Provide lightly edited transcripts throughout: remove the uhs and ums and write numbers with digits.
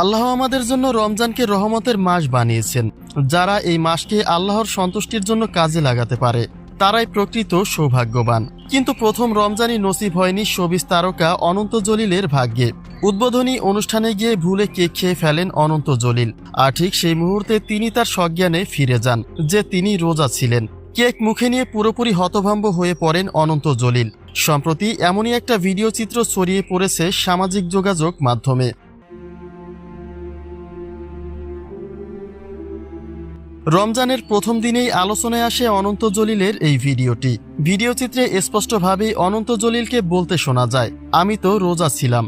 আল্লাহ আমাদের জন্য রমজানকে রহমতের মাস বানিয়েছেন। যারা এই মাসকে আল্লাহর সন্তুষ্টির জন্য কাজে লাগাতে পারে তারাই প্রকৃত সৌভাগ্যবান। কিন্তু প্রথম রমজানই নসিব হয়নি শোবিজ তারকা অনন্ত জলিলের ভাগ্যে। উদ্বোধনী অনুষ্ঠানে গিয়ে ভুলে কেক খেয়ে ফেলেন অনন্ত জলিল। আর ঠিক সেই মুহূর্তে তিনি তার সজ্ঞানে ফিরে যান যে তিনি রোজা ছিলেন। কেক মুখে নিয়ে পুরোপুরি হতভম্ব হয়ে পড়েন অনন্ত জলিল। সম্প্রতি এমনই একটা ভিডিও চিত্র ছড়িয়ে পড়েছে সামাজিক যোগাযোগ মাধ্যমে। রমজানের প্রথম দিনেই আলোচনায় আসে অনন্ত জলিলের এই ভিডিওটি। ভিডিও চিত্রে স্পষ্টভাবেই অনন্ত জলিলকে বলতে শোনা যায়, আমি তো রোজা ছিলাম।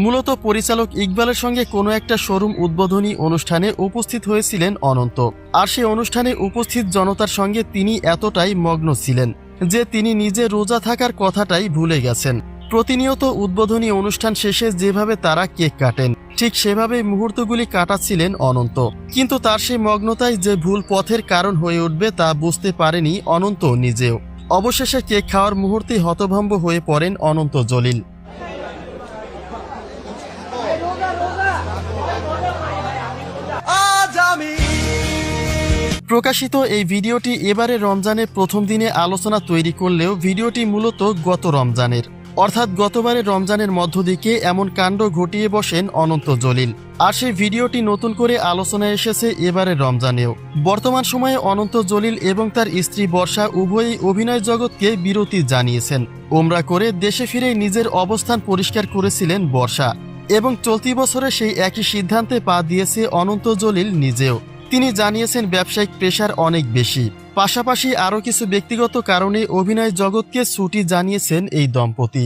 মূলত পরিচালক ইকবালের সঙ্গে কোনো একটা শোরুম উদ্বোধনী অনুষ্ঠানে উপস্থিত হয়েছিলেন অনন্ত। আর সেই অনুষ্ঠানে উপস্থিত জনতার সঙ্গে তিনি এতটাই মগ্ন ছিলেন যে তিনি নিজে রোজা থাকার কথাটাই ভুলে গেছেন। প্রতিনিয়ত উদ্বোধনী অনুষ্ঠান শেষে যেভাবে তারা কেক কাটেন ঠিক সেভাবে মুহূর্তগুলি কাটাচ্ছিলেন অনন্ত। কিন্তু তার সেই মগ্নতায় যে ভুল পথের কারণ হয়ে উঠবে তা বুঝতে পারেনি অনন্ত নিজেও। অবশেষে কেক খাওয়ার মুহূর্তে হতভম্ব হয়ে পড়েন অনন্ত জলিল। প্রকাশিত এই ভিডিওটি এবারে রমজানের প্রথম দিনে আলোচনা তৈরি করলেও ভিডিওটি মূলত গত রমজানের, অর্থাৎ গতবারের রমজানের মধ্যদিকে এমন কাণ্ড ঘটিয়ে বসেন অনন্ত জলিল। আর সেই ভিডিওটি নতুন করে আলোচনায় এসেছে এবারের রমজানেও। বর্তমান সময়ে অনন্ত জলিল এবং তার স্ত্রী বর্ষা উভয়ই অভিনয় জগৎকে বিরতি জানিয়েছেন। ওমরা করে দেশে ফিরে নিজের অবস্থান পরিষ্কার করেছিলেন বর্ষা, এবং চলতি বছরে সেই একই সিদ্ধান্তে পা দিয়েছে অনন্ত জলিল নিজেও। তিনি জানিয়েছেন ব্যবসায়িক প্রেশার অনেক বেশি, পাশাপাশি আরও কিছু ব্যক্তিগত কারণে অভিনয় জগৎকে ছুটি জানিয়েছেন এই দম্পতি।